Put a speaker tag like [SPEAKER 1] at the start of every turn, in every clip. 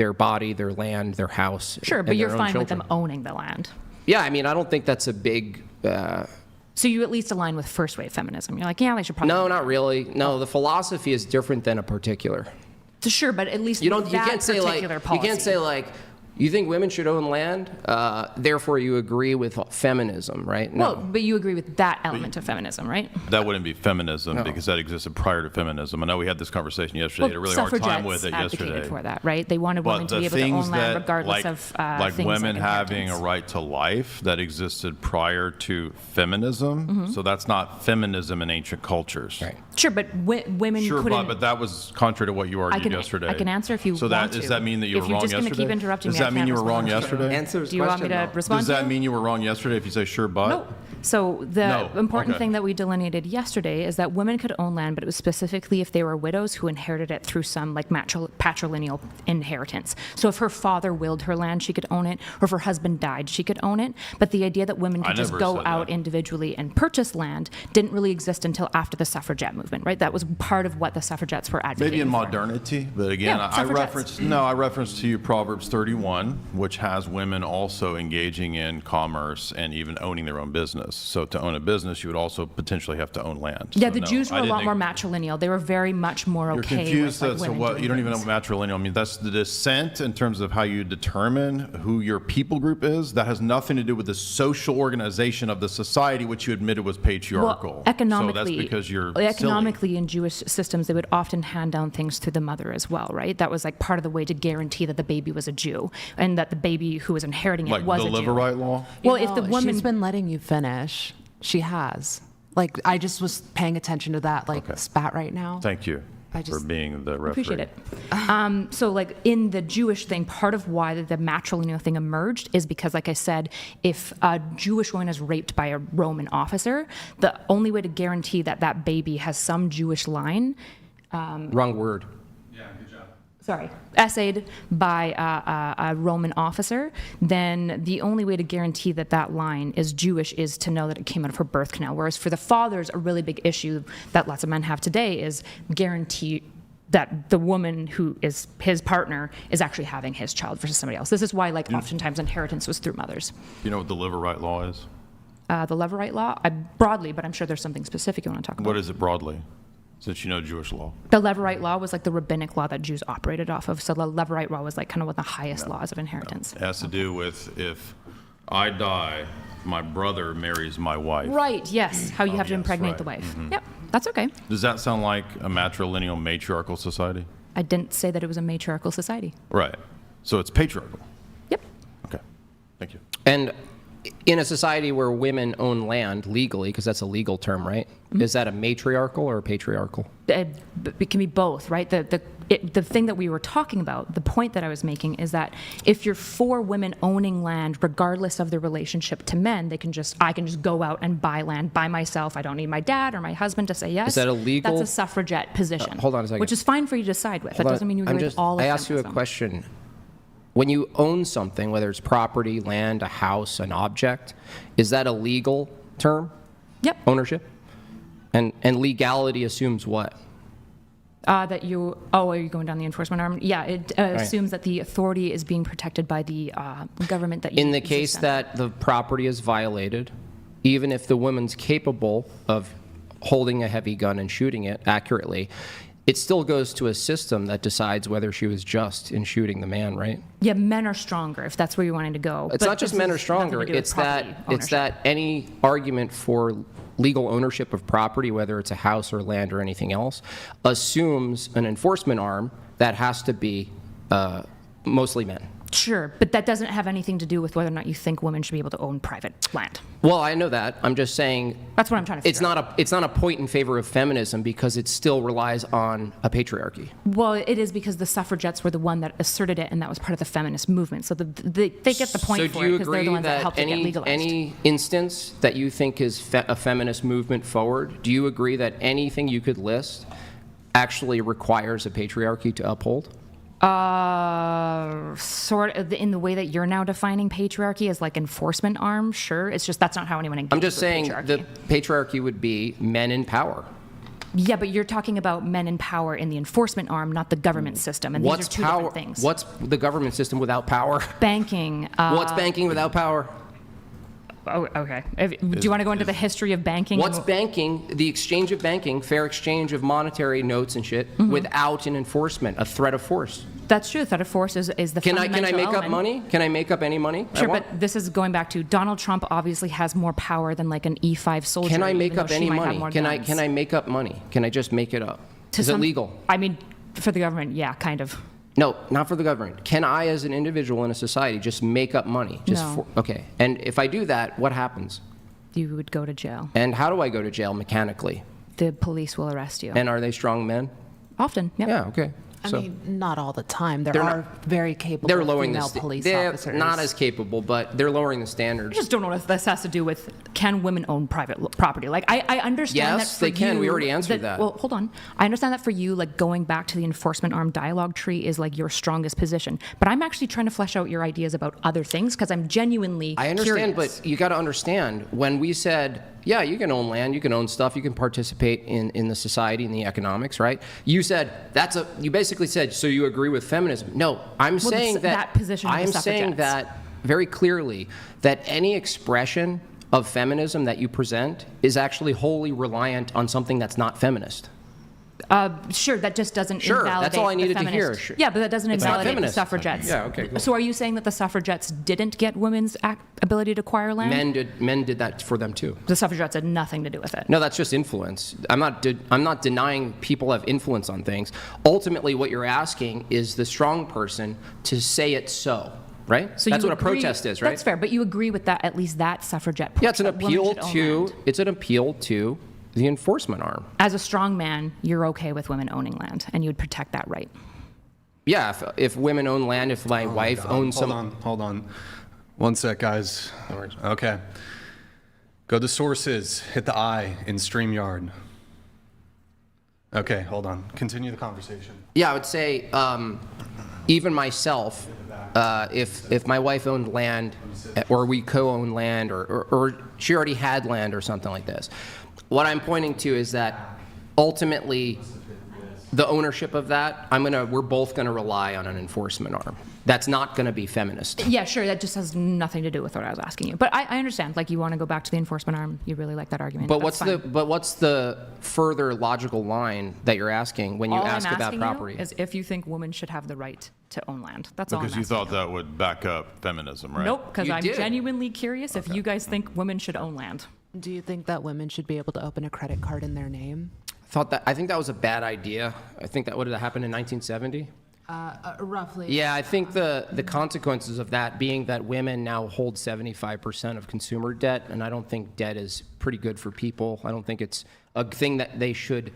[SPEAKER 1] their body, their land, their house.
[SPEAKER 2] Sure, but
[SPEAKER 1] and
[SPEAKER 2] you're
[SPEAKER 1] their own
[SPEAKER 2] fine with them
[SPEAKER 1] children.
[SPEAKER 2] owning the land.
[SPEAKER 1] Yeah, I mean, I don't think that's a big.
[SPEAKER 2] So you at least align with first wave feminism. You're like, yeah, they should probably.
[SPEAKER 1] No, not really. No, the philosophy is different than a particular.
[SPEAKER 2] Sure, but at least
[SPEAKER 1] You don't.
[SPEAKER 2] with
[SPEAKER 1] You
[SPEAKER 2] that
[SPEAKER 1] can't say like.
[SPEAKER 2] particular policy.
[SPEAKER 1] You can't say like. You think women should own land, therefore you agree with feminism, right? No.
[SPEAKER 2] Well, but you agree with that element of feminism, right?
[SPEAKER 3] That wouldn't be feminism because that existed prior to feminism. I know we had this conversation yesterday. Had a really hard time with it
[SPEAKER 2] suffragettes
[SPEAKER 3] yesterday.
[SPEAKER 2] advocated for that, right? They wanted
[SPEAKER 3] But
[SPEAKER 2] women to
[SPEAKER 3] the
[SPEAKER 2] be able to
[SPEAKER 3] things
[SPEAKER 2] own land
[SPEAKER 3] that,
[SPEAKER 2] regardless of
[SPEAKER 3] like
[SPEAKER 2] things
[SPEAKER 3] women
[SPEAKER 2] like
[SPEAKER 3] having a
[SPEAKER 2] inheritance.
[SPEAKER 3] right to life that existed prior to feminism. So that's not feminism in ancient cultures.
[SPEAKER 1] Right.
[SPEAKER 2] Sure, but women
[SPEAKER 3] Sure,
[SPEAKER 2] couldn't.
[SPEAKER 3] but that was contrary to what you argued yesterday.
[SPEAKER 2] I can answer if you
[SPEAKER 3] so
[SPEAKER 2] want
[SPEAKER 3] does
[SPEAKER 2] to.
[SPEAKER 3] that mean that you
[SPEAKER 2] If
[SPEAKER 3] were
[SPEAKER 2] you're
[SPEAKER 3] wrong
[SPEAKER 2] just gonna
[SPEAKER 3] yesterday?
[SPEAKER 2] keep interrupting
[SPEAKER 3] does
[SPEAKER 2] me, I
[SPEAKER 3] that mean
[SPEAKER 2] can't
[SPEAKER 3] you were wrong
[SPEAKER 2] respond.
[SPEAKER 3] yesterday?
[SPEAKER 1] Answer his
[SPEAKER 2] Do you want me
[SPEAKER 1] question,
[SPEAKER 2] to
[SPEAKER 1] though.
[SPEAKER 2] respond
[SPEAKER 3] Does
[SPEAKER 2] to
[SPEAKER 3] that
[SPEAKER 2] you?
[SPEAKER 3] mean you were wrong yesterday if you say sure, but?
[SPEAKER 2] No. So the
[SPEAKER 3] No.
[SPEAKER 2] important
[SPEAKER 3] Okay.
[SPEAKER 2] thing that we delineated yesterday is that women could own land, but it was specifically if they were widows who inherited it through some like patrilineal inheritance. So if her father willed her land, she could own it, or if her husband died, she could own it. But the idea that women could just
[SPEAKER 3] never
[SPEAKER 2] go
[SPEAKER 3] said
[SPEAKER 2] out
[SPEAKER 3] that.
[SPEAKER 2] individually and purchase land didn't really exist until after the suffragette movement, right? That was part of what the suffragettes were advocating
[SPEAKER 3] Maybe in
[SPEAKER 2] for.
[SPEAKER 3] modernity, but again,
[SPEAKER 2] Yeah,
[SPEAKER 3] I
[SPEAKER 2] suffragettes.
[SPEAKER 3] referenced to you Proverbs 31, which has women also engaging in commerce and even owning their own business. So to own a business, you would also potentially have to own land.
[SPEAKER 2] Yeah,
[SPEAKER 3] So
[SPEAKER 2] the
[SPEAKER 3] no,
[SPEAKER 2] Jews were
[SPEAKER 3] I
[SPEAKER 2] a
[SPEAKER 3] didn't
[SPEAKER 2] lot more
[SPEAKER 3] think-
[SPEAKER 2] matrilineal. They were very much more
[SPEAKER 3] You're
[SPEAKER 2] okay
[SPEAKER 3] confused
[SPEAKER 2] with
[SPEAKER 3] as to
[SPEAKER 2] women
[SPEAKER 3] what
[SPEAKER 2] doing
[SPEAKER 3] you don't even know
[SPEAKER 2] things.
[SPEAKER 3] what matrilineal means. That's the descent in terms of how you determine who your people group is. That has nothing to do with the social organization of the society, which you admitted was patriarchal.
[SPEAKER 2] Well, economically,
[SPEAKER 3] so that's because you're
[SPEAKER 2] economically in Jewish systems, they would often hand down things to the mother as well, right? That was like part of the way to guarantee that the baby was a Jew and that the baby who was inheriting it
[SPEAKER 3] like
[SPEAKER 2] was
[SPEAKER 3] the
[SPEAKER 2] a Jew.
[SPEAKER 3] Levirate law.
[SPEAKER 2] Well,
[SPEAKER 4] You
[SPEAKER 2] if the
[SPEAKER 4] know,
[SPEAKER 2] woman
[SPEAKER 4] she's been letting you finish. She has. Like, I just was paying attention to that, like,
[SPEAKER 3] Okay.
[SPEAKER 4] spat right now.
[SPEAKER 3] Thank you
[SPEAKER 4] I
[SPEAKER 3] for
[SPEAKER 4] just
[SPEAKER 3] being the referee.
[SPEAKER 2] appreciate it. So, like in the Jewish thing, part of why the matrilineal thing emerged is because, like I said, if a Jewish woman is raped by a Roman officer, the only way to guarantee that that baby has some Jewish line,
[SPEAKER 1] Wrong word.
[SPEAKER 2] essayed by a Roman officer, then the only way to guarantee that that line is Jewish is to know that it came out of her birth canal. Whereas for the fathers, a really big issue that lots of men have today is guarantee that the woman who is his partner is actually having his child versus somebody else. This is why, like, oftentimes inheritance was through mothers.
[SPEAKER 3] You know what the Levirate law is?
[SPEAKER 2] The Levirate law, broadly, but I'm sure there's something specific you want to talk about.
[SPEAKER 3] What is it broadly? Since you know Jewish law.
[SPEAKER 2] The Levirate law was like the rabbinic law that Jews operated off of. So the Levirate law was like kind of one of the highest laws of inheritance.
[SPEAKER 3] It has to do with if I die, my brother marries my wife.
[SPEAKER 2] Right, yes, how you have to
[SPEAKER 3] yes,
[SPEAKER 2] impregnate
[SPEAKER 3] right.
[SPEAKER 2] the wife. Yep, that's okay.
[SPEAKER 3] Does that sound like a matrilineal matriarchal society?
[SPEAKER 2] I didn't say that it was a matriarchal society.
[SPEAKER 3] Right. So it's patriarchal.
[SPEAKER 2] Yep.
[SPEAKER 3] Okay. Thank you.
[SPEAKER 1] And in a society where women own land legally, because that's a legal term, right? Is that a matriarchal or a patriarchal?
[SPEAKER 2] It can be both, right? The thing that we were talking about, the point that I was making is that if you're for women owning land, regardless of their relationship to men, I can just go out and buy land by myself. I don't need my dad or my husband to say yes.
[SPEAKER 1] Is that illegal?
[SPEAKER 2] That's a suffragette position.
[SPEAKER 1] Hold on a second.
[SPEAKER 2] Which is fine for you to decide with. That doesn't mean you agree with all of
[SPEAKER 1] I asked you a
[SPEAKER 2] feminism.
[SPEAKER 1] question. When you own something, whether it's property, land, a house, an object, is that a legal term?
[SPEAKER 2] Yep.
[SPEAKER 1] Ownership? And legality assumes what?
[SPEAKER 2] Are you going down the enforcement arm? Yeah, it assumes that the authority is being protected by the government that you
[SPEAKER 1] In the case that the property is violated, even if the woman's capable of holding a heavy gun and shooting it accurately, it still goes to a system that decides whether she was just in shooting the man, right?
[SPEAKER 2] Yeah, men are stronger if that's where you're wanting to go.
[SPEAKER 1] It's
[SPEAKER 2] But
[SPEAKER 1] not just
[SPEAKER 2] this
[SPEAKER 1] men
[SPEAKER 2] has
[SPEAKER 1] are stronger.
[SPEAKER 2] nothing to do with
[SPEAKER 1] It's
[SPEAKER 2] property ownership.
[SPEAKER 1] that any argument for legal ownership of property, whether it's a house or land or anything else, assumes an enforcement arm that has to be mostly men.
[SPEAKER 2] Sure, but that doesn't have anything to do with whether or not you think women should be able to own private land.
[SPEAKER 1] Well, I know that. I'm just saying
[SPEAKER 2] That's what I'm trying to figure out.
[SPEAKER 1] it's not a point in favor of feminism because it still relies on a patriarchy.
[SPEAKER 2] Well, it is because the suffragettes were the one that asserted it, and that was part of the feminist movement. So they get the point
[SPEAKER 1] So
[SPEAKER 2] for
[SPEAKER 1] do
[SPEAKER 2] it
[SPEAKER 1] you
[SPEAKER 2] because they're
[SPEAKER 1] agree
[SPEAKER 2] the ones that
[SPEAKER 1] that
[SPEAKER 2] helped it get legalized.
[SPEAKER 1] any instance that you think is a feminist movement forward, do you agree that anything you could list actually requires a patriarchy to uphold?
[SPEAKER 2] Sort of in the way that you're now defining patriarchy as like enforcement arm, sure. It's just that's not how anyone engages
[SPEAKER 1] I'm just
[SPEAKER 2] with
[SPEAKER 1] saying
[SPEAKER 2] patriarchy.
[SPEAKER 1] the patriarchy would be men in power.
[SPEAKER 2] Yeah, but you're talking about men in power in the enforcement arm, not the government system. And
[SPEAKER 1] What's
[SPEAKER 2] these are two
[SPEAKER 1] power?
[SPEAKER 2] different things.
[SPEAKER 1] What's the government system without power?
[SPEAKER 2] Banking.
[SPEAKER 1] What's banking without power?
[SPEAKER 2] Oh, okay. Do you want to go into the history of banking?
[SPEAKER 1] What's banking? The exchange of banking, fair exchange of monetary notes and shit,
[SPEAKER 2] Mm-hmm.
[SPEAKER 1] without an enforcement, a threat of force.
[SPEAKER 2] That's true. Threat of force is the
[SPEAKER 1] Can I
[SPEAKER 2] fundamental
[SPEAKER 1] make up
[SPEAKER 2] element.
[SPEAKER 1] money? Can I make up any money? I
[SPEAKER 2] Sure,
[SPEAKER 1] want?
[SPEAKER 2] but this is going back to Donald Trump obviously has more power than like an E5 soldier.
[SPEAKER 1] Can I make
[SPEAKER 2] even
[SPEAKER 1] up
[SPEAKER 2] though she
[SPEAKER 1] any
[SPEAKER 2] might have
[SPEAKER 1] money?
[SPEAKER 2] more
[SPEAKER 1] Can
[SPEAKER 2] guns.
[SPEAKER 1] I make up money? Can I just make it up?
[SPEAKER 2] To
[SPEAKER 1] Is it
[SPEAKER 2] some-
[SPEAKER 1] legal?
[SPEAKER 2] I mean, for the government, yeah, kind of.
[SPEAKER 1] No, not for the government. Can I, as an individual in a society, just make up money?
[SPEAKER 2] No.
[SPEAKER 1] Okay. And if I do that, what happens?
[SPEAKER 2] You would go to jail.
[SPEAKER 1] And how do I go to jail mechanically?
[SPEAKER 2] The police will arrest you.
[SPEAKER 1] And are they strong men?
[SPEAKER 2] Often, yeah.
[SPEAKER 1] Yeah. Okay.
[SPEAKER 4] I mean, not all the time. There
[SPEAKER 1] They're
[SPEAKER 4] are
[SPEAKER 1] not-
[SPEAKER 4] very capable
[SPEAKER 1] They're lowering
[SPEAKER 4] female
[SPEAKER 1] the
[SPEAKER 4] police
[SPEAKER 1] they're
[SPEAKER 4] officers.
[SPEAKER 1] not as capable, but they're lowering the
[SPEAKER 2] I
[SPEAKER 1] standards.
[SPEAKER 2] just don't know if this has to do with can women own private property. Like I understand
[SPEAKER 1] Yes,
[SPEAKER 2] that for
[SPEAKER 1] they can.
[SPEAKER 2] you,
[SPEAKER 1] We already answered that.
[SPEAKER 2] Well, hold on. I understand that for you, like going back to the enforcement arm dialogue tree is like your strongest position. But I'm actually trying to flesh out your ideas about other things because I'm genuinely
[SPEAKER 1] I understand,
[SPEAKER 2] curious.
[SPEAKER 1] but you got to understand when we said, yeah, you can own land, you can own stuff, you can participate in the society, in the economics, right? You said you basically said, so you agree with feminism? No, I'm saying
[SPEAKER 2] that position of the
[SPEAKER 1] I'm saying
[SPEAKER 2] suffragettes.
[SPEAKER 1] that very clearly that any expression of feminism that you present is actually wholly reliant on something that's not feminist.
[SPEAKER 2] Sure, that just doesn't
[SPEAKER 1] Sure,
[SPEAKER 2] invalidate
[SPEAKER 1] that's all I needed
[SPEAKER 2] the
[SPEAKER 1] to hear.
[SPEAKER 2] feminist.
[SPEAKER 1] Sure.
[SPEAKER 2] Yeah, but that doesn't
[SPEAKER 1] It's not
[SPEAKER 2] invalidate the
[SPEAKER 1] feminist.
[SPEAKER 2] suffragettes.
[SPEAKER 1] Yeah, okay, cool.
[SPEAKER 2] So are you saying that the suffragettes didn't get women's ability to acquire land?
[SPEAKER 1] Men did that for them too.
[SPEAKER 2] The suffragettes had nothing to do with it.
[SPEAKER 1] No, that's just influence. I'm not denying people have influence on things. Ultimately, what you're asking is the strong person to say it so, right?
[SPEAKER 2] So
[SPEAKER 1] That's
[SPEAKER 2] you
[SPEAKER 1] what
[SPEAKER 2] agree-
[SPEAKER 1] a protest is, right?
[SPEAKER 2] That's fair, but you agree with that, at least that suffragette push.
[SPEAKER 1] Yeah, it's an
[SPEAKER 2] that women
[SPEAKER 1] appeal
[SPEAKER 2] should own
[SPEAKER 1] to
[SPEAKER 2] land.
[SPEAKER 1] it's an appeal to the enforcement arm.
[SPEAKER 2] As a strong man, you're okay with women owning land, and you would protect that right.
[SPEAKER 1] Yeah, if women own land, if my wife owns some.
[SPEAKER 5] Hold on. One sec, guys. Okay. Go to sources, hit the I in StreamYard. Okay, hold on. Continue the conversation.
[SPEAKER 1] Yeah, I would say even myself, if my wife owned land, or we co-own land, or she already had land or something like this, what I'm pointing to is that ultimately the ownership of that, we're both gonna rely on an enforcement arm. That's not gonna be feminist.
[SPEAKER 2] Yeah, sure, that just has nothing to do with what I was asking you. But I understand, like, you want to go back to the enforcement arm. You really like that argument.
[SPEAKER 1] But
[SPEAKER 2] That's fine.
[SPEAKER 1] what's the further logical line that you're asking when you
[SPEAKER 2] All
[SPEAKER 1] ask
[SPEAKER 2] I'm
[SPEAKER 1] about
[SPEAKER 2] asking
[SPEAKER 1] property?
[SPEAKER 2] you is if you think women should have the right to own land. That's all I'm
[SPEAKER 3] Because you
[SPEAKER 2] asking
[SPEAKER 3] thought that would back up feminism, right?
[SPEAKER 2] Nope, because
[SPEAKER 1] You
[SPEAKER 2] I'm
[SPEAKER 1] did.
[SPEAKER 2] genuinely curious if you guys think women should own land.
[SPEAKER 4] Do you think that women should be able to open a credit card in their name?
[SPEAKER 1] I think that was a bad idea. I think that would have happened in 1970.
[SPEAKER 4] Roughly.
[SPEAKER 1] Yeah, I think the consequences of that being that women now hold 75% of consumer debt, and I don't think debt is pretty good for people. I don't think it's a thing that they should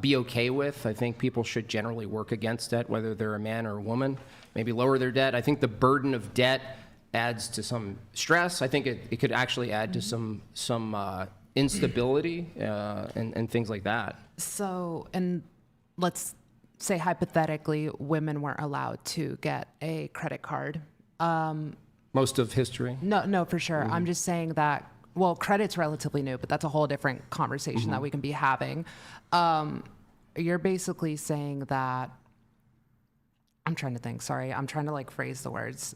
[SPEAKER 1] be okay with. I think people should generally work against debt, whether they're a man or a woman, maybe lower their debt. I think the burden of debt adds to some stress. I think it could actually add to some instability and things like that.
[SPEAKER 4] So, and let's say hypothetically, women weren't allowed to get a credit card.
[SPEAKER 1] Most of history.
[SPEAKER 4] No, for sure. I'm just saying that, well, credit's relatively new, but that's a whole different conversation that we can be having. You're basically saying that, I'm trying to think, sorry. I'm trying to like phrase the words.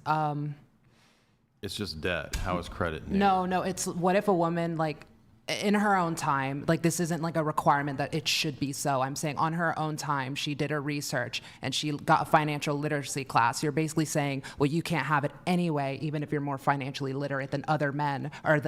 [SPEAKER 3] It's just debt. How is credit new?
[SPEAKER 4] No, it's what if a woman like in her own time, like this isn't like a requirement that it should be so. I'm saying on her own time, she did her research and she got a financial literacy class. You're basically saying, well, you can't have it anyway, even if you're more financially literate than other men or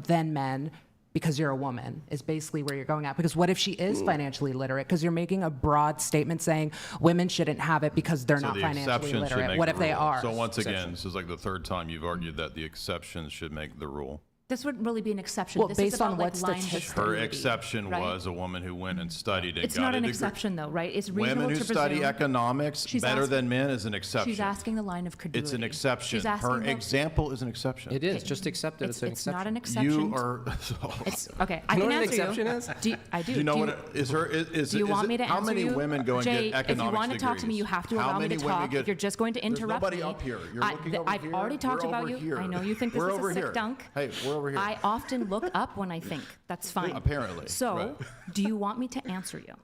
[SPEAKER 4] than men, because you're a woman, is basically where you're going at. Because what if she is financially literate? Because you're making a broad statement saying women shouldn't have it because they're
[SPEAKER 3] So
[SPEAKER 4] not
[SPEAKER 3] the
[SPEAKER 4] financially
[SPEAKER 3] exception should
[SPEAKER 4] literate.
[SPEAKER 3] make
[SPEAKER 4] What
[SPEAKER 3] the
[SPEAKER 4] if they
[SPEAKER 3] rule.
[SPEAKER 4] are?
[SPEAKER 3] So once again, this is like the third time you've argued that the exceptions should make the rule.
[SPEAKER 2] This wouldn't really be an exception.
[SPEAKER 4] Well,
[SPEAKER 2] this
[SPEAKER 4] based
[SPEAKER 2] is about,
[SPEAKER 4] on
[SPEAKER 2] like,
[SPEAKER 4] what
[SPEAKER 2] lines of
[SPEAKER 4] statistics?
[SPEAKER 3] Her
[SPEAKER 2] stability,
[SPEAKER 3] exception
[SPEAKER 2] right?
[SPEAKER 3] was a woman who went and studied and
[SPEAKER 2] It's
[SPEAKER 3] got
[SPEAKER 2] not
[SPEAKER 3] a
[SPEAKER 2] an
[SPEAKER 3] degree.
[SPEAKER 2] exception, though, right? It's reasonable
[SPEAKER 3] Women who
[SPEAKER 2] to
[SPEAKER 3] study
[SPEAKER 2] presume.
[SPEAKER 3] economics
[SPEAKER 2] She's
[SPEAKER 3] better
[SPEAKER 2] ask-
[SPEAKER 3] than men is an exception.
[SPEAKER 2] She's asking the line of credulity.
[SPEAKER 3] It's an exception.
[SPEAKER 2] She's asking
[SPEAKER 3] Her
[SPEAKER 2] the-
[SPEAKER 3] example is an exception.
[SPEAKER 1] It is. Just accept it. It's an
[SPEAKER 2] It's
[SPEAKER 1] exception.
[SPEAKER 2] not an exception.
[SPEAKER 3] You are.
[SPEAKER 2] It's okay. I
[SPEAKER 1] You know
[SPEAKER 2] can
[SPEAKER 1] what an
[SPEAKER 2] answer
[SPEAKER 1] exception
[SPEAKER 2] you.
[SPEAKER 1] is?
[SPEAKER 2] I do.
[SPEAKER 3] Do you know what it is?
[SPEAKER 2] Do you want me to
[SPEAKER 3] how
[SPEAKER 2] answer
[SPEAKER 3] many
[SPEAKER 2] you?
[SPEAKER 3] women go and
[SPEAKER 2] Jay,
[SPEAKER 3] get economics
[SPEAKER 2] if you want to talk to me,
[SPEAKER 3] degrees?
[SPEAKER 2] you have to
[SPEAKER 3] How
[SPEAKER 2] allow me to
[SPEAKER 3] many women
[SPEAKER 2] talk.
[SPEAKER 3] get-
[SPEAKER 2] If you're just going to interrupt
[SPEAKER 3] There's nobody
[SPEAKER 2] me,
[SPEAKER 3] up here. You're looking over
[SPEAKER 2] I've
[SPEAKER 3] here.
[SPEAKER 2] already talked
[SPEAKER 3] We're
[SPEAKER 2] about
[SPEAKER 3] over
[SPEAKER 2] you.
[SPEAKER 3] here.
[SPEAKER 2] I know you think this
[SPEAKER 3] We're
[SPEAKER 2] is
[SPEAKER 3] over
[SPEAKER 2] a sick
[SPEAKER 3] here.
[SPEAKER 2] dunk.
[SPEAKER 3] Hey, we're over over here.
[SPEAKER 2] I often look up when I think. That's fine.
[SPEAKER 3] Apparently,
[SPEAKER 2] So,
[SPEAKER 3] right.
[SPEAKER 2] do you want me to answer you?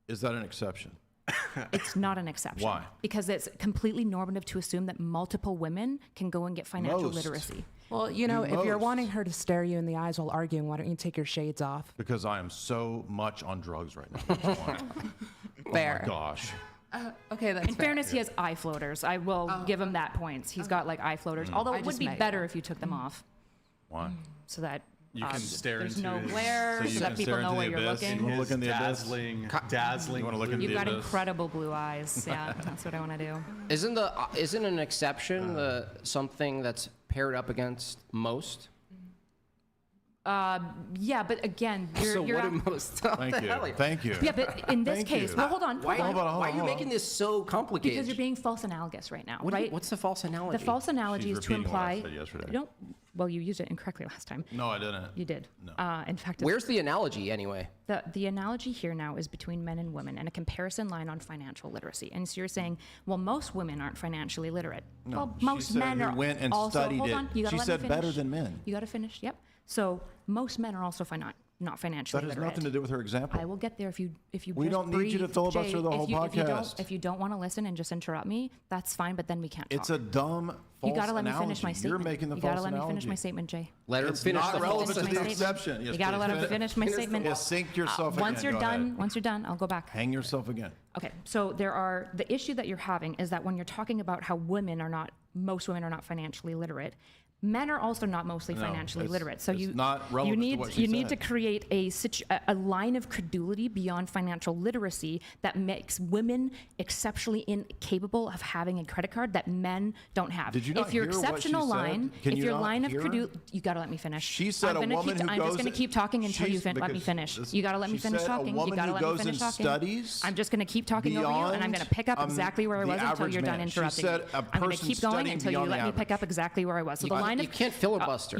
[SPEAKER 3] Is that an exception?
[SPEAKER 2] It's not an exception.
[SPEAKER 3] Why?
[SPEAKER 2] Because it's completely normative to assume that multiple women can go and get financial
[SPEAKER 3] Most.
[SPEAKER 2] literacy.
[SPEAKER 4] Well, you know, if you're
[SPEAKER 3] Most.
[SPEAKER 4] wanting her to stare you in the eyes while arguing, why don't you take your shades off?
[SPEAKER 3] Because I am so much on drugs right now.
[SPEAKER 4] Fair.
[SPEAKER 3] Oh my gosh.
[SPEAKER 4] Okay, that's
[SPEAKER 2] In fairness, he has eye floaters. I will give him that points. He's got like eye floaters. Although
[SPEAKER 4] I
[SPEAKER 2] it would
[SPEAKER 4] just
[SPEAKER 2] be
[SPEAKER 4] met
[SPEAKER 2] better
[SPEAKER 4] you.
[SPEAKER 2] if you took them off
[SPEAKER 3] Why?
[SPEAKER 2] so that
[SPEAKER 5] You can stare
[SPEAKER 2] there's
[SPEAKER 5] into
[SPEAKER 2] no
[SPEAKER 5] his-
[SPEAKER 2] glare,
[SPEAKER 3] so you
[SPEAKER 2] so
[SPEAKER 3] can
[SPEAKER 2] that people
[SPEAKER 3] stare
[SPEAKER 2] know
[SPEAKER 3] into
[SPEAKER 2] where
[SPEAKER 3] the
[SPEAKER 2] you're
[SPEAKER 3] abyss?
[SPEAKER 2] looking.
[SPEAKER 3] You wanna look in the abyss?
[SPEAKER 5] dazzling.
[SPEAKER 3] You wanna look in
[SPEAKER 5] blue
[SPEAKER 3] the
[SPEAKER 2] You've got
[SPEAKER 3] abyss?
[SPEAKER 2] incredible blue eyes. Yeah, that's what I want to do.
[SPEAKER 1] Isn't an exception something that's paired up against most?
[SPEAKER 2] Yeah, but again,
[SPEAKER 1] So
[SPEAKER 2] you're
[SPEAKER 1] what do most?
[SPEAKER 3] Thank you. Thank you.
[SPEAKER 2] yeah, but in this
[SPEAKER 3] Thank
[SPEAKER 2] case,
[SPEAKER 3] you.
[SPEAKER 2] well, hold on.
[SPEAKER 1] Why,
[SPEAKER 3] Hold on,
[SPEAKER 1] why are you
[SPEAKER 3] hold on.
[SPEAKER 1] making this so complicated?
[SPEAKER 2] Because you're being false analogous right now,
[SPEAKER 1] What
[SPEAKER 2] right?
[SPEAKER 1] what's the false analogy?
[SPEAKER 2] The false analogy
[SPEAKER 3] She's
[SPEAKER 2] is to
[SPEAKER 3] repeating what I
[SPEAKER 2] imply.
[SPEAKER 3] said yesterday.
[SPEAKER 2] Don't. Well, you used it incorrectly last time.
[SPEAKER 3] No, I didn't.
[SPEAKER 2] You did.
[SPEAKER 3] No.
[SPEAKER 2] In fact, it's-
[SPEAKER 1] Where's the analogy anyway?
[SPEAKER 2] the analogy here now is between men and women and a comparison line on financial literacy. And so you're saying, well, most women aren't financially literate.
[SPEAKER 3] No,
[SPEAKER 2] well,
[SPEAKER 3] she
[SPEAKER 2] most
[SPEAKER 3] said
[SPEAKER 2] men
[SPEAKER 3] who
[SPEAKER 2] are
[SPEAKER 3] went and
[SPEAKER 2] also.
[SPEAKER 3] studied
[SPEAKER 2] Hold
[SPEAKER 3] it.
[SPEAKER 2] on, you gotta
[SPEAKER 3] She
[SPEAKER 2] let
[SPEAKER 3] said
[SPEAKER 2] me
[SPEAKER 3] better
[SPEAKER 2] finish.
[SPEAKER 3] than men.
[SPEAKER 2] You got to finish. Yep. So most men are also not financially
[SPEAKER 3] That has
[SPEAKER 2] literate.
[SPEAKER 3] nothing to do with her example.
[SPEAKER 2] I will get there if you
[SPEAKER 3] We
[SPEAKER 2] just
[SPEAKER 3] don't need you to
[SPEAKER 2] breathe.
[SPEAKER 3] filibuster
[SPEAKER 2] Jay,
[SPEAKER 3] the whole podcast.
[SPEAKER 2] If you don't want to listen and just interrupt me, that's fine. But then we can't talk.
[SPEAKER 3] It's a dumb false
[SPEAKER 2] you got to let me
[SPEAKER 3] analogy.
[SPEAKER 2] finish my statement.
[SPEAKER 3] You're making the
[SPEAKER 2] you
[SPEAKER 3] false
[SPEAKER 2] got to let me
[SPEAKER 3] analogy.
[SPEAKER 2] finish my statement, Jay.
[SPEAKER 1] Let her
[SPEAKER 3] It's
[SPEAKER 1] finish
[SPEAKER 3] not
[SPEAKER 1] the
[SPEAKER 3] relevant
[SPEAKER 1] false
[SPEAKER 3] to the
[SPEAKER 2] Finish my
[SPEAKER 1] statement.
[SPEAKER 3] exception. Yes,
[SPEAKER 2] you got to
[SPEAKER 3] please.
[SPEAKER 2] let him finish my statement.
[SPEAKER 3] Yeah, sink yourself
[SPEAKER 2] Once
[SPEAKER 3] again.
[SPEAKER 2] you're
[SPEAKER 3] Go
[SPEAKER 2] done,
[SPEAKER 3] ahead.
[SPEAKER 2] once you're done, I'll go back.
[SPEAKER 3] Hang yourself again.
[SPEAKER 2] Okay, so the issue that you're having is that when you're talking about how most women are not financially literate, men are also not mostly financially
[SPEAKER 3] it's-
[SPEAKER 2] literate. So
[SPEAKER 3] it's not relevant to what she
[SPEAKER 2] you need to
[SPEAKER 3] said.
[SPEAKER 2] create a line of credulity beyond financial literacy that makes women exceptionally incapable of having a credit card that men don't have.
[SPEAKER 3] Did you not
[SPEAKER 2] if your
[SPEAKER 3] hear what
[SPEAKER 2] exceptional
[SPEAKER 3] she said?
[SPEAKER 2] line,
[SPEAKER 3] Can
[SPEAKER 2] if
[SPEAKER 3] you
[SPEAKER 2] your
[SPEAKER 3] not
[SPEAKER 2] line of
[SPEAKER 3] hear?
[SPEAKER 2] credulity, you got to let me finish.
[SPEAKER 3] She said
[SPEAKER 2] I'm
[SPEAKER 3] a
[SPEAKER 2] gonna
[SPEAKER 3] woman
[SPEAKER 2] keep,
[SPEAKER 3] who
[SPEAKER 2] I'm just
[SPEAKER 3] goes
[SPEAKER 2] going to keep talking until you let me
[SPEAKER 3] because
[SPEAKER 2] finish.
[SPEAKER 3] this-
[SPEAKER 2] You got to let me
[SPEAKER 3] she
[SPEAKER 2] finish
[SPEAKER 3] said a
[SPEAKER 2] talking. You
[SPEAKER 3] woman
[SPEAKER 2] got to
[SPEAKER 3] who
[SPEAKER 2] let me
[SPEAKER 3] goes
[SPEAKER 2] finish
[SPEAKER 3] and
[SPEAKER 2] talking.
[SPEAKER 3] studies
[SPEAKER 2] I'm just going to keep talking over you, and I'm going to pick up exactly where I
[SPEAKER 3] the
[SPEAKER 2] was until
[SPEAKER 3] average
[SPEAKER 2] you're done
[SPEAKER 3] man. She
[SPEAKER 2] interrupting
[SPEAKER 3] said
[SPEAKER 2] me.
[SPEAKER 3] a
[SPEAKER 2] I'm going to
[SPEAKER 3] person
[SPEAKER 2] keep going
[SPEAKER 3] studying
[SPEAKER 2] until you
[SPEAKER 3] beyond
[SPEAKER 2] let
[SPEAKER 3] the
[SPEAKER 2] me pick up
[SPEAKER 3] average.
[SPEAKER 2] exactly where I was. So the line
[SPEAKER 1] you
[SPEAKER 2] of
[SPEAKER 1] can't filibuster.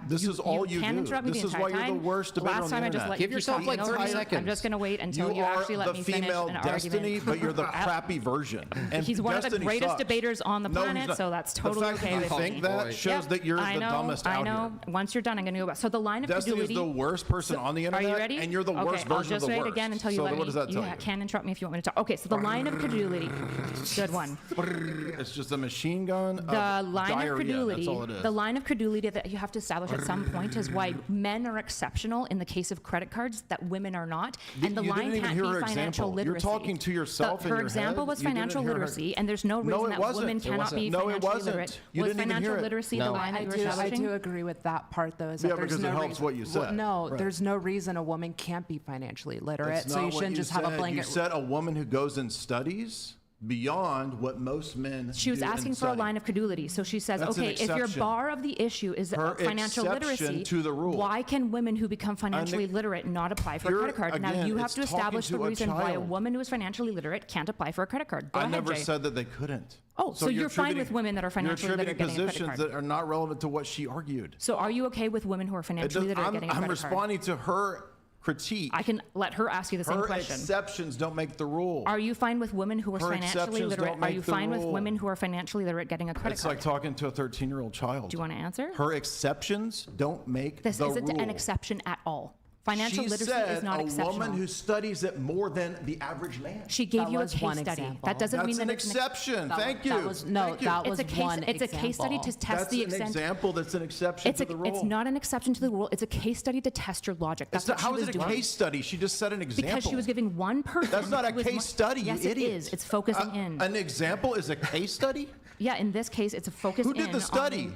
[SPEAKER 3] This is all you
[SPEAKER 2] can
[SPEAKER 3] do.
[SPEAKER 2] interrupt me
[SPEAKER 3] This
[SPEAKER 2] the
[SPEAKER 3] is
[SPEAKER 2] entire
[SPEAKER 3] why you're the
[SPEAKER 2] time.
[SPEAKER 3] worst debater
[SPEAKER 2] Last
[SPEAKER 3] on the
[SPEAKER 2] time I just
[SPEAKER 3] internet.
[SPEAKER 2] let
[SPEAKER 1] Give
[SPEAKER 2] you
[SPEAKER 1] yourself
[SPEAKER 2] keep
[SPEAKER 1] like
[SPEAKER 2] talking
[SPEAKER 1] 30
[SPEAKER 2] over me.
[SPEAKER 1] seconds.
[SPEAKER 2] I'm just going to wait until you
[SPEAKER 3] are
[SPEAKER 2] actually
[SPEAKER 3] the
[SPEAKER 2] let me finish
[SPEAKER 3] female
[SPEAKER 2] an
[SPEAKER 3] destiny,
[SPEAKER 2] argument.
[SPEAKER 3] but you're the crappy version. And
[SPEAKER 2] He's one of the
[SPEAKER 3] Destiny
[SPEAKER 2] greatest
[SPEAKER 3] sucks.
[SPEAKER 2] debaters on the
[SPEAKER 3] No, he's
[SPEAKER 2] planet,
[SPEAKER 3] not.
[SPEAKER 2] so that's totally
[SPEAKER 3] the fact
[SPEAKER 2] okay
[SPEAKER 3] that
[SPEAKER 2] with
[SPEAKER 3] you
[SPEAKER 2] me.
[SPEAKER 3] think that
[SPEAKER 1] Boy.
[SPEAKER 3] shows
[SPEAKER 2] Yep,
[SPEAKER 3] that you're
[SPEAKER 2] I
[SPEAKER 3] the
[SPEAKER 2] know,
[SPEAKER 3] dumbest out
[SPEAKER 2] I know.
[SPEAKER 3] here.
[SPEAKER 2] Once you're done, I'm going to go back. So the line of
[SPEAKER 3] Destiny is
[SPEAKER 2] credulity.
[SPEAKER 3] the worst person on the internet,
[SPEAKER 2] Are you ready?
[SPEAKER 3] and you're the
[SPEAKER 2] okay,
[SPEAKER 3] worst
[SPEAKER 2] I'll
[SPEAKER 3] version of
[SPEAKER 2] just
[SPEAKER 3] the
[SPEAKER 2] wait
[SPEAKER 3] worst.
[SPEAKER 2] again until you
[SPEAKER 3] so
[SPEAKER 2] let me.
[SPEAKER 3] what does that tell you?
[SPEAKER 2] Can interrupt me if you want me to talk. Okay, so the line of credulity. Good one.
[SPEAKER 3] It's just a machine gun.
[SPEAKER 2] The line
[SPEAKER 3] diarrhea.
[SPEAKER 2] of credulity.
[SPEAKER 3] That's all it is.
[SPEAKER 2] The line of credulity that you have to establish at some point is why men are exceptional in the case of credit cards that women are not, and the
[SPEAKER 3] You
[SPEAKER 2] line
[SPEAKER 3] didn't even
[SPEAKER 2] can't
[SPEAKER 3] hear
[SPEAKER 2] be
[SPEAKER 3] her
[SPEAKER 2] financial
[SPEAKER 3] example.
[SPEAKER 2] literacy.
[SPEAKER 3] You're talking to yourself in
[SPEAKER 2] Her
[SPEAKER 3] your
[SPEAKER 2] example
[SPEAKER 3] head.
[SPEAKER 2] was
[SPEAKER 3] You didn't
[SPEAKER 2] financial
[SPEAKER 3] hear her.
[SPEAKER 2] literacy, and there's no
[SPEAKER 3] No,
[SPEAKER 2] reason
[SPEAKER 3] it
[SPEAKER 2] that
[SPEAKER 3] wasn't.
[SPEAKER 2] women
[SPEAKER 3] It
[SPEAKER 2] cannot
[SPEAKER 1] wasn't.
[SPEAKER 2] be
[SPEAKER 3] No, it
[SPEAKER 2] financially
[SPEAKER 3] wasn't.
[SPEAKER 2] literate.
[SPEAKER 3] You
[SPEAKER 2] Was
[SPEAKER 3] didn't even
[SPEAKER 2] financial
[SPEAKER 3] hear it.
[SPEAKER 2] literacy
[SPEAKER 1] No.
[SPEAKER 2] the line that
[SPEAKER 4] I
[SPEAKER 2] you were
[SPEAKER 4] do
[SPEAKER 2] establishing?
[SPEAKER 4] agree with that part, though. Is
[SPEAKER 3] Yeah,
[SPEAKER 4] that there's
[SPEAKER 3] because
[SPEAKER 4] no
[SPEAKER 3] it helps
[SPEAKER 4] reason,
[SPEAKER 3] what you said.
[SPEAKER 4] No,
[SPEAKER 3] Right.
[SPEAKER 4] there's no reason a woman can't be financially literate.
[SPEAKER 3] That's
[SPEAKER 4] So
[SPEAKER 3] not
[SPEAKER 4] you
[SPEAKER 3] what
[SPEAKER 4] shouldn't just have a
[SPEAKER 3] said.
[SPEAKER 4] blanket.
[SPEAKER 3] You said a woman who goes and studies beyond what most men
[SPEAKER 2] She was
[SPEAKER 3] do
[SPEAKER 2] asking
[SPEAKER 3] and
[SPEAKER 2] for a
[SPEAKER 3] study.
[SPEAKER 2] line of credulity. So she says,
[SPEAKER 3] That's an
[SPEAKER 2] okay, if your
[SPEAKER 3] exception.
[SPEAKER 2] bar of the issue is
[SPEAKER 3] Her
[SPEAKER 2] financial
[SPEAKER 3] exception
[SPEAKER 2] literacy,
[SPEAKER 3] to the rule.
[SPEAKER 2] why can women who become financially
[SPEAKER 3] And
[SPEAKER 2] literate not apply for a
[SPEAKER 3] you're-
[SPEAKER 2] credit card? Now
[SPEAKER 3] again,
[SPEAKER 2] you have
[SPEAKER 3] it's
[SPEAKER 2] to establish
[SPEAKER 3] talking
[SPEAKER 2] the
[SPEAKER 3] to a
[SPEAKER 2] reason why a
[SPEAKER 3] child.
[SPEAKER 2] woman who is financially literate can't apply for a credit card. Go
[SPEAKER 3] I
[SPEAKER 2] ahead,
[SPEAKER 3] never
[SPEAKER 2] Jay.
[SPEAKER 3] said that they couldn't.
[SPEAKER 2] Oh, so you're fine with
[SPEAKER 3] attributing-
[SPEAKER 2] women that are financially
[SPEAKER 3] you're
[SPEAKER 2] literate
[SPEAKER 3] attributing
[SPEAKER 2] getting a credit
[SPEAKER 3] positions
[SPEAKER 2] card.
[SPEAKER 3] that are not relevant to what she argued.
[SPEAKER 2] So are you okay with women who are financially literate getting a
[SPEAKER 3] I'm
[SPEAKER 2] credit card?
[SPEAKER 3] responding to her critique.
[SPEAKER 2] I can let her ask you the same
[SPEAKER 3] Her
[SPEAKER 2] question.
[SPEAKER 3] exceptions don't make the rule.
[SPEAKER 2] Are you fine with women who are
[SPEAKER 3] Her
[SPEAKER 2] financially
[SPEAKER 3] exceptions
[SPEAKER 2] literate?
[SPEAKER 3] don't
[SPEAKER 2] Are
[SPEAKER 3] make
[SPEAKER 2] you
[SPEAKER 3] the
[SPEAKER 2] fine with
[SPEAKER 3] rule.
[SPEAKER 2] women who are financially literate getting a credit
[SPEAKER 3] It's
[SPEAKER 2] card?
[SPEAKER 3] like talking to a 13-year-old child.
[SPEAKER 2] Do you want to answer?
[SPEAKER 3] Her exceptions don't make
[SPEAKER 2] This
[SPEAKER 3] the
[SPEAKER 2] isn't
[SPEAKER 3] rule.
[SPEAKER 2] an exception at all. Financial
[SPEAKER 3] she
[SPEAKER 2] literacy
[SPEAKER 3] said
[SPEAKER 2] is not
[SPEAKER 3] a
[SPEAKER 2] exceptional.
[SPEAKER 3] woman who studies it more than the average man.
[SPEAKER 2] She gave
[SPEAKER 4] That
[SPEAKER 2] you a
[SPEAKER 4] was
[SPEAKER 2] case
[SPEAKER 4] one
[SPEAKER 2] study.
[SPEAKER 4] example.
[SPEAKER 2] That doesn't
[SPEAKER 3] That's
[SPEAKER 2] mean
[SPEAKER 3] an
[SPEAKER 2] that it's
[SPEAKER 3] exception. Thank you.
[SPEAKER 4] That was no.
[SPEAKER 3] Thank you.
[SPEAKER 4] That was
[SPEAKER 2] it's a case.
[SPEAKER 4] one
[SPEAKER 2] It's a case study to
[SPEAKER 4] example.
[SPEAKER 2] test
[SPEAKER 3] That's
[SPEAKER 2] the
[SPEAKER 3] an
[SPEAKER 2] extent.
[SPEAKER 3] example that's an exception
[SPEAKER 2] It's
[SPEAKER 3] to the rule.
[SPEAKER 2] It's not an exception to the rule. It's a case study to test your logic. That's what
[SPEAKER 3] How
[SPEAKER 2] she
[SPEAKER 3] is
[SPEAKER 2] was
[SPEAKER 3] it a
[SPEAKER 2] doing.
[SPEAKER 3] case study? She just said an example.
[SPEAKER 2] Because she was giving one person.
[SPEAKER 3] That's not a
[SPEAKER 2] who was
[SPEAKER 3] case study,
[SPEAKER 2] Yes,
[SPEAKER 3] you
[SPEAKER 2] it
[SPEAKER 3] idiot.
[SPEAKER 2] is. It's focusing in.
[SPEAKER 3] An example is a case study?
[SPEAKER 2] Yeah, in this case, it's a focus in.
[SPEAKER 3] Who did the study?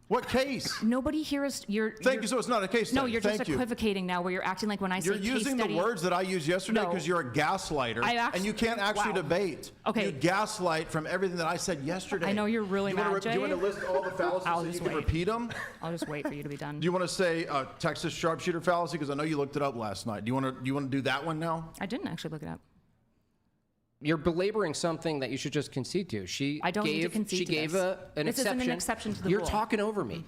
[SPEAKER 3] What case?
[SPEAKER 2] Nobody here is.
[SPEAKER 3] Thank you. So it's not a case study.
[SPEAKER 2] No, you're just
[SPEAKER 3] Thank you.
[SPEAKER 2] equivocating now, where you're acting like when I say
[SPEAKER 3] You're
[SPEAKER 2] case
[SPEAKER 3] using
[SPEAKER 2] study.
[SPEAKER 3] the words that I used yesterday
[SPEAKER 2] No.
[SPEAKER 3] because you're a gaslighter, and you can't actually
[SPEAKER 2] Wow.
[SPEAKER 3] debate.
[SPEAKER 2] Okay.
[SPEAKER 3] You gaslight from everything that I said yesterday.
[SPEAKER 2] I know you're really
[SPEAKER 3] do you wanna
[SPEAKER 2] mad,
[SPEAKER 3] Do you want to
[SPEAKER 2] Jay.
[SPEAKER 3] list all the fallacies
[SPEAKER 2] I'll
[SPEAKER 3] so you
[SPEAKER 2] just
[SPEAKER 3] can
[SPEAKER 2] wait.
[SPEAKER 3] repeat them?
[SPEAKER 2] I'll just wait for you to be done.
[SPEAKER 3] Do you want to say Texas sharpshooter fallacy? Because I know you looked it up last night. Do you want to do that one now?
[SPEAKER 2] I didn't actually look it up.
[SPEAKER 1] You're belaboring something that you should just concede to.
[SPEAKER 2] I don't need to concede
[SPEAKER 1] She
[SPEAKER 2] to
[SPEAKER 1] gave
[SPEAKER 2] this.
[SPEAKER 1] an
[SPEAKER 2] This
[SPEAKER 1] exception.
[SPEAKER 2] isn't an exception to the
[SPEAKER 1] You're
[SPEAKER 2] rule.
[SPEAKER 1] talking over me.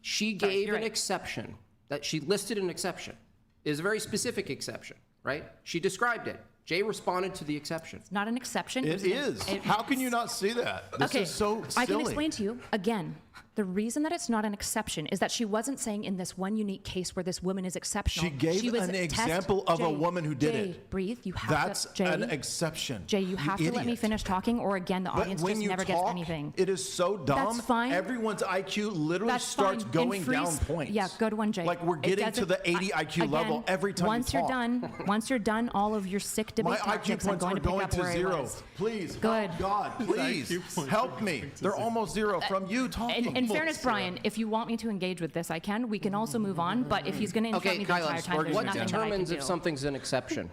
[SPEAKER 1] She
[SPEAKER 2] Sorry,
[SPEAKER 1] gave
[SPEAKER 2] you're
[SPEAKER 1] an
[SPEAKER 2] right.
[SPEAKER 1] exception. That she listed an exception. It is a very specific exception, right? She described it. Jay responded to the exception.
[SPEAKER 2] Not an exception.
[SPEAKER 3] It is. How can you not see that? This
[SPEAKER 2] Okay,
[SPEAKER 3] is so silly.
[SPEAKER 2] I can explain to you again. The reason that it's not an exception is that she wasn't saying in this one unique case where this woman is exceptional.
[SPEAKER 3] She gave
[SPEAKER 2] was
[SPEAKER 3] an example of a woman who did
[SPEAKER 2] Jay,
[SPEAKER 3] it.
[SPEAKER 2] Breathe. You have
[SPEAKER 3] That's
[SPEAKER 2] to. Jay,
[SPEAKER 3] an exception.
[SPEAKER 2] Jay, you have to let me
[SPEAKER 3] idiot.
[SPEAKER 2] finish talking, or again, the
[SPEAKER 3] But
[SPEAKER 2] audience
[SPEAKER 3] when
[SPEAKER 2] just
[SPEAKER 3] you
[SPEAKER 2] never
[SPEAKER 3] talk,
[SPEAKER 2] gets anything.
[SPEAKER 3] it is so dumb.
[SPEAKER 2] That's fine.
[SPEAKER 3] Everyone's IQ literally
[SPEAKER 2] That's
[SPEAKER 3] starts
[SPEAKER 2] fine.
[SPEAKER 3] going
[SPEAKER 2] In free
[SPEAKER 3] down
[SPEAKER 2] sp-
[SPEAKER 3] points.
[SPEAKER 2] Yeah, good one, Jay.
[SPEAKER 3] Like we're
[SPEAKER 2] It
[SPEAKER 3] getting to
[SPEAKER 2] doesn't-
[SPEAKER 3] the 80 IQ level
[SPEAKER 2] again,
[SPEAKER 3] every time
[SPEAKER 2] once
[SPEAKER 3] you
[SPEAKER 2] you're
[SPEAKER 3] talk.
[SPEAKER 2] once you're done, all of your sick debate
[SPEAKER 3] My IQ
[SPEAKER 2] tactics, I'm
[SPEAKER 3] points
[SPEAKER 2] going
[SPEAKER 3] are
[SPEAKER 2] to pick
[SPEAKER 3] going
[SPEAKER 2] up
[SPEAKER 3] to
[SPEAKER 2] where I
[SPEAKER 3] zero.
[SPEAKER 2] was.
[SPEAKER 3] Please,
[SPEAKER 2] Good.
[SPEAKER 3] oh God, please
[SPEAKER 5] IQ points
[SPEAKER 3] help me. They're almost zero from you talking.
[SPEAKER 2] In fairness, Brian, if you want me to engage with this, I can. We can also move on. But if he's going to interrupt
[SPEAKER 1] Okay,
[SPEAKER 2] me the entire time, there's
[SPEAKER 1] what
[SPEAKER 2] nothing that I can
[SPEAKER 1] determines
[SPEAKER 2] do.
[SPEAKER 1] if something's an exception?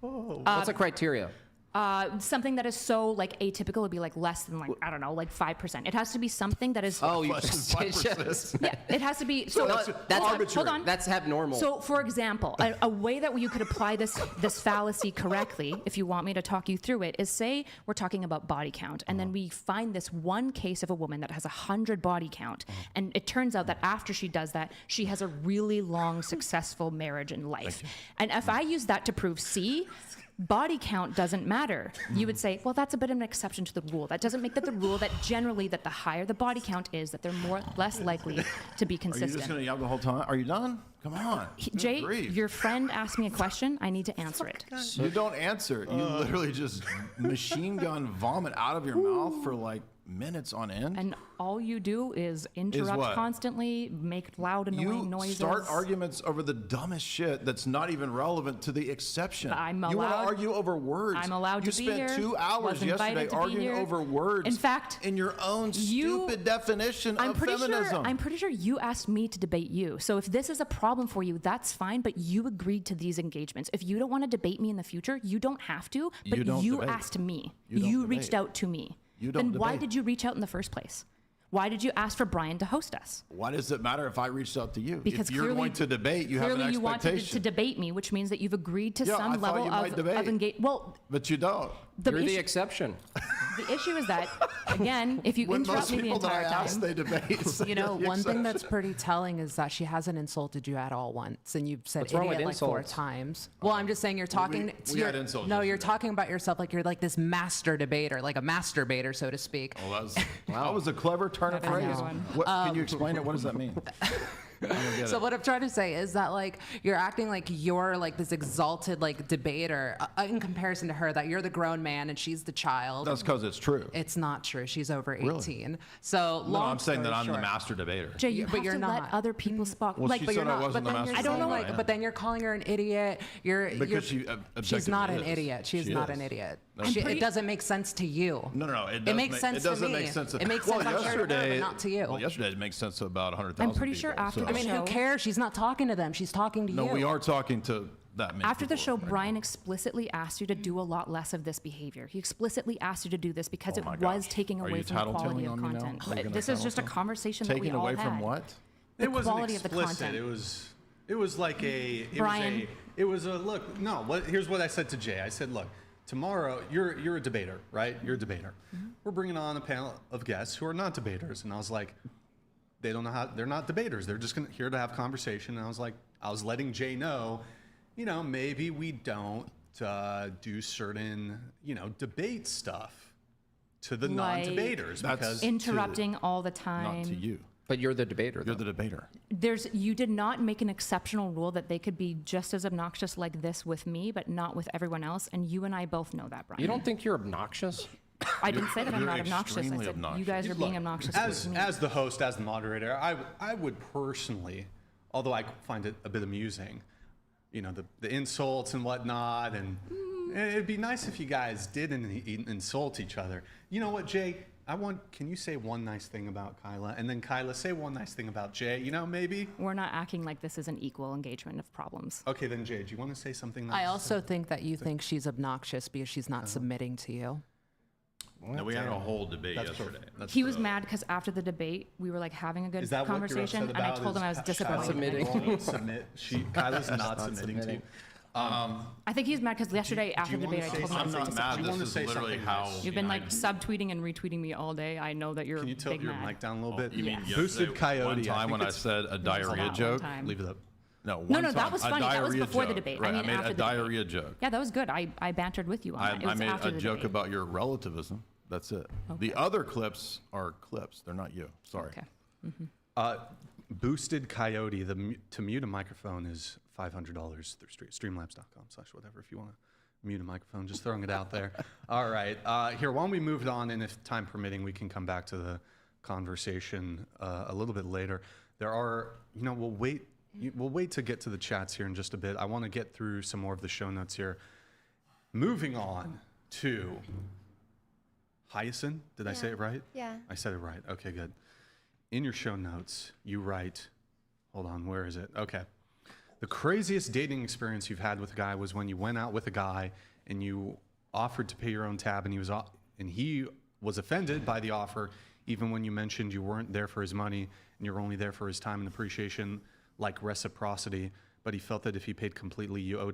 [SPEAKER 1] What's the criteria?
[SPEAKER 2] Something that is so like atypical would be like less than like I don't know, like 5%. It has to be something that is.
[SPEAKER 1] Oh, you
[SPEAKER 3] Less than 5%.
[SPEAKER 2] Yeah, it has to be. So
[SPEAKER 3] that's arbitrary.
[SPEAKER 2] Hold on.
[SPEAKER 1] That's abnormal.
[SPEAKER 2] So, for example, a way that you could apply this fallacy correctly, if you want me to talk you through it, is say we're talking about body count, and then we find this one case of a woman that has 100 body count, and it turns out that after she does that, she has a really long, successful marriage and life. And if I use that to prove C, body count doesn't matter. You would say, well, that's a bit of an exception to the rule. That doesn't make that the rule that generally that the higher the body count is, that they're less likely to be
[SPEAKER 3] Are you
[SPEAKER 2] consistent.
[SPEAKER 3] just going to yell the whole time? Are you done? Come on. Good
[SPEAKER 2] Jay,
[SPEAKER 3] grief.
[SPEAKER 2] your friend asked me a question. I need to answer it.
[SPEAKER 3] You don't answer. You literally just machine gun vomit out of your mouth for like minutes on end.
[SPEAKER 2] And all you do is interrupt
[SPEAKER 3] what?
[SPEAKER 2] constantly, make loud, annoying
[SPEAKER 3] You
[SPEAKER 2] noises.
[SPEAKER 3] start arguments over the dumbest shit that's not even relevant to the exception.
[SPEAKER 2] I'm
[SPEAKER 3] You want to
[SPEAKER 2] allowed-
[SPEAKER 3] argue over words.
[SPEAKER 2] I'm allowed
[SPEAKER 3] you
[SPEAKER 2] to be
[SPEAKER 3] spent
[SPEAKER 2] here.
[SPEAKER 3] 2 hours
[SPEAKER 2] Was invited
[SPEAKER 3] yesterday
[SPEAKER 2] to be
[SPEAKER 3] arguing
[SPEAKER 2] here.
[SPEAKER 3] over words.
[SPEAKER 2] In fact,
[SPEAKER 3] in your own
[SPEAKER 2] you-
[SPEAKER 3] stupid definition of feminism.
[SPEAKER 2] I'm pretty sure you asked me to debate you. So if this is a problem for you, that's fine. But you agreed to these engagements. If you don't want to debate me in the future, you don't have to. But
[SPEAKER 3] You don't
[SPEAKER 2] you
[SPEAKER 3] debate.
[SPEAKER 2] asked me.
[SPEAKER 3] You don't
[SPEAKER 2] You reached
[SPEAKER 3] debate.
[SPEAKER 2] out to me.
[SPEAKER 3] You don't
[SPEAKER 2] Then why
[SPEAKER 3] debate.
[SPEAKER 2] did you reach out in the first place? Why did you ask for Brian to host us?
[SPEAKER 3] Why does it matter if I reached out to you?
[SPEAKER 2] Because
[SPEAKER 3] if you're
[SPEAKER 2] clearly,
[SPEAKER 3] going to debate, you have an
[SPEAKER 2] clearly you wanted
[SPEAKER 3] expectation.
[SPEAKER 2] to debate me, which means that you've agreed to
[SPEAKER 3] Yeah, I
[SPEAKER 2] some
[SPEAKER 3] thought
[SPEAKER 2] level
[SPEAKER 3] you might
[SPEAKER 2] of
[SPEAKER 3] debate.
[SPEAKER 2] engagement. Well,
[SPEAKER 3] But you don't.
[SPEAKER 1] You're the
[SPEAKER 2] issue-
[SPEAKER 1] exception.
[SPEAKER 2] The issue is that, again, if you
[SPEAKER 3] When
[SPEAKER 2] interrupt
[SPEAKER 3] most
[SPEAKER 2] me the
[SPEAKER 3] people that I
[SPEAKER 2] entire
[SPEAKER 3] ask,
[SPEAKER 2] time,
[SPEAKER 3] they debate.
[SPEAKER 4] You know,
[SPEAKER 3] The
[SPEAKER 4] one thing that's
[SPEAKER 3] exception.
[SPEAKER 4] pretty telling is that she hasn't insulted you at all once, and you've said
[SPEAKER 1] What's wrong with
[SPEAKER 4] idiot like 4
[SPEAKER 1] insults?
[SPEAKER 4] times. Well, I'm just saying you're talking.
[SPEAKER 3] we had insults
[SPEAKER 4] No, you're
[SPEAKER 3] yesterday.
[SPEAKER 4] talking about yourself like you're like this master debater, like a masturbator, so to speak.
[SPEAKER 3] Well, that was a clever turn of
[SPEAKER 2] That is a
[SPEAKER 3] phrase.
[SPEAKER 2] good one.
[SPEAKER 3] What, can you explain it? What does that mean? I don't get
[SPEAKER 4] So
[SPEAKER 3] it.
[SPEAKER 4] what I'm trying to say is that like you're acting like you're like this exalted like debater in comparison to her, that you're the grown man and she's the child.
[SPEAKER 3] That's because it's true.
[SPEAKER 4] It's not true. She's over 18.
[SPEAKER 3] Really?
[SPEAKER 4] So
[SPEAKER 3] No,
[SPEAKER 4] long
[SPEAKER 3] I'm saying that
[SPEAKER 4] story
[SPEAKER 3] I'm the
[SPEAKER 4] short-
[SPEAKER 3] master debater.
[SPEAKER 2] Jay, you
[SPEAKER 4] But
[SPEAKER 2] have
[SPEAKER 4] you're
[SPEAKER 2] to
[SPEAKER 4] not.
[SPEAKER 2] let other people speak.
[SPEAKER 3] Well,
[SPEAKER 2] like,
[SPEAKER 3] she
[SPEAKER 4] But
[SPEAKER 3] said
[SPEAKER 4] you're
[SPEAKER 3] I
[SPEAKER 4] not.
[SPEAKER 3] wasn't
[SPEAKER 4] But
[SPEAKER 3] the
[SPEAKER 4] then
[SPEAKER 3] master
[SPEAKER 4] you're
[SPEAKER 2] I don't know,
[SPEAKER 4] saying,
[SPEAKER 3] debater.
[SPEAKER 4] like, but then you're calling her an idiot.
[SPEAKER 3] Because
[SPEAKER 4] you're,
[SPEAKER 3] she
[SPEAKER 4] she's
[SPEAKER 3] objectively
[SPEAKER 4] not an
[SPEAKER 3] is.
[SPEAKER 4] idiot. She's
[SPEAKER 3] She
[SPEAKER 4] not
[SPEAKER 3] is.
[SPEAKER 4] an idiot.
[SPEAKER 3] I'm
[SPEAKER 2] pretty-
[SPEAKER 4] It doesn't make sense to you.
[SPEAKER 3] No. It
[SPEAKER 4] makes sense to
[SPEAKER 3] doesn't
[SPEAKER 4] me.
[SPEAKER 3] make sense.
[SPEAKER 4] It makes sense, I'm sure, to her, but not to you.
[SPEAKER 3] Well, yesterday it makes sense to about 100,000
[SPEAKER 2] I'm pretty sure
[SPEAKER 3] people,
[SPEAKER 2] after
[SPEAKER 3] so-
[SPEAKER 2] the
[SPEAKER 4] I mean,
[SPEAKER 2] show-
[SPEAKER 4] who cares? She's not talking to them. She's talking to you.
[SPEAKER 3] No, we are talking to that many
[SPEAKER 2] After the
[SPEAKER 3] people.
[SPEAKER 2] show, Brian explicitly asked you to do a lot less of this behavior. He explicitly asked you to do this because
[SPEAKER 3] Oh
[SPEAKER 2] it
[SPEAKER 3] my
[SPEAKER 2] was
[SPEAKER 3] gosh.
[SPEAKER 2] taking
[SPEAKER 3] Are
[SPEAKER 2] away
[SPEAKER 3] you
[SPEAKER 2] from the quality
[SPEAKER 3] tattletelling
[SPEAKER 2] of
[SPEAKER 3] on me now?
[SPEAKER 2] content.
[SPEAKER 3] Are you
[SPEAKER 2] But
[SPEAKER 3] gonna
[SPEAKER 2] this is just a
[SPEAKER 3] tattletale?
[SPEAKER 2] conversation that we
[SPEAKER 3] Taking
[SPEAKER 2] all
[SPEAKER 3] away
[SPEAKER 2] had.
[SPEAKER 3] from what?
[SPEAKER 2] The
[SPEAKER 5] It wasn't
[SPEAKER 2] quality of the
[SPEAKER 5] explicit.
[SPEAKER 2] content.
[SPEAKER 5] It was like a.
[SPEAKER 2] Brian.
[SPEAKER 5] It was a look. No. Here's what I said to Jay. I said, look, tomorrow you're a debater, right? You're a debater.
[SPEAKER 2] Mm-hmm.
[SPEAKER 5] We're bringing on a panel of guests who are not debaters, and I was like, they don't know how. They're not debaters. They're just here to have conversation. And I was letting Jay know, maybe we don't do certain, debate stuff to the
[SPEAKER 2] Like-
[SPEAKER 5] non-debaters
[SPEAKER 3] That's
[SPEAKER 5] because
[SPEAKER 2] Interrupting all the time.
[SPEAKER 3] Not to you.
[SPEAKER 1] But you're the debater.
[SPEAKER 3] You're
[SPEAKER 1] though.
[SPEAKER 3] the debater.
[SPEAKER 2] You did not make an exceptional rule that they could be just as obnoxious like this with me, but not with everyone else. And you and I both know that, Brian.
[SPEAKER 1] You don't think you're obnoxious?
[SPEAKER 2] I didn't say that I'm
[SPEAKER 3] You're
[SPEAKER 2] not obnoxious. I
[SPEAKER 3] extremely
[SPEAKER 2] said
[SPEAKER 3] obnoxious.
[SPEAKER 2] you guys are being
[SPEAKER 5] Look,
[SPEAKER 2] obnoxious
[SPEAKER 5] as
[SPEAKER 2] with me.
[SPEAKER 5] as the host, as the moderator, I would personally, although I find it a bit amusing, the insults and whatnot, and it'd be nice if you guys didn't insult each other. You know what, Jay? Can you say one nice thing about Kyla, and then Kyla say one nice thing about Jay? Maybe.
[SPEAKER 2] We're not acting like this is an equal engagement of problems.
[SPEAKER 5] Okay, then Jay, do you want to say something nice?
[SPEAKER 4] I also think that you think she's obnoxious because she's not submitting to you.
[SPEAKER 3] No, we had a whole debate yesterday.
[SPEAKER 2] He was mad because after the debate, we were like having a good
[SPEAKER 5] Is that
[SPEAKER 2] conversation,
[SPEAKER 5] what
[SPEAKER 2] and
[SPEAKER 5] you're
[SPEAKER 2] I
[SPEAKER 5] upset
[SPEAKER 2] told him I was
[SPEAKER 5] about?
[SPEAKER 2] disappointed.
[SPEAKER 1] submitting.
[SPEAKER 5] Won't submit. Kyla's not submitting to you.
[SPEAKER 2] I think he's mad because yesterday after
[SPEAKER 5] do
[SPEAKER 2] the
[SPEAKER 5] you
[SPEAKER 2] debate, I
[SPEAKER 5] wanna
[SPEAKER 2] told
[SPEAKER 5] say
[SPEAKER 2] him I
[SPEAKER 3] I'm
[SPEAKER 2] was
[SPEAKER 3] not
[SPEAKER 2] disappointed.
[SPEAKER 3] mad.
[SPEAKER 5] You
[SPEAKER 3] This
[SPEAKER 5] wanna
[SPEAKER 3] is
[SPEAKER 5] say
[SPEAKER 3] literally
[SPEAKER 5] something
[SPEAKER 3] how
[SPEAKER 5] nice.
[SPEAKER 2] You've been like subtweeting and retweeting me all day. I know that you're
[SPEAKER 5] Can you tilt
[SPEAKER 2] big
[SPEAKER 5] your
[SPEAKER 2] mad.
[SPEAKER 5] mic down a little bit?
[SPEAKER 3] You mean
[SPEAKER 2] Yes.
[SPEAKER 3] yesterday,
[SPEAKER 5] Boosted Coyote.
[SPEAKER 3] One time when I
[SPEAKER 5] it's-
[SPEAKER 3] said a diarrhea
[SPEAKER 2] that one
[SPEAKER 3] joke.
[SPEAKER 2] time.
[SPEAKER 5] Leave it up.
[SPEAKER 3] No,
[SPEAKER 2] No,
[SPEAKER 3] one
[SPEAKER 2] no, that
[SPEAKER 3] time,
[SPEAKER 2] was
[SPEAKER 3] a
[SPEAKER 2] funny. That was
[SPEAKER 3] diarrhea
[SPEAKER 2] before the
[SPEAKER 3] joke.
[SPEAKER 2] debate. I
[SPEAKER 3] Right,
[SPEAKER 2] mean,
[SPEAKER 3] I made
[SPEAKER 2] after
[SPEAKER 3] a
[SPEAKER 2] the debate.
[SPEAKER 3] diarrhea joke.
[SPEAKER 2] Yeah, that was good. I bantered with you on that. It
[SPEAKER 3] I
[SPEAKER 2] was
[SPEAKER 3] made
[SPEAKER 2] after
[SPEAKER 3] a
[SPEAKER 2] the
[SPEAKER 3] joke
[SPEAKER 2] debate.
[SPEAKER 3] about your relativism. That's it. The other clips are clips. They're not you. Sorry.
[SPEAKER 2] Okay.
[SPEAKER 5] Boosted Coyote, to mute a microphone is $500 through streamlabs.com/whatever if you want to mute a microphone. Just throwing it out there. All right. Here, why don't we move on, and if time permitting, we can come back to the conversation a little bit later. There are, we'll wait to get to the chats here in just a bit. I want to get through some more of the show notes here. Moving on to Hyacinth. Did I say it right?
[SPEAKER 6] Yeah.
[SPEAKER 5] I said it right. Okay, good. In your show notes, you write, hold on, where is it? Okay. The craziest dating experience you've had with a guy was when you went out with a guy and you offered to pay your own tab, and he was offended by the offer, even when you mentioned you weren't there for his money and you're only there for his time and appreciation, like reciprocity. But he felt that if he paid completely, you owed him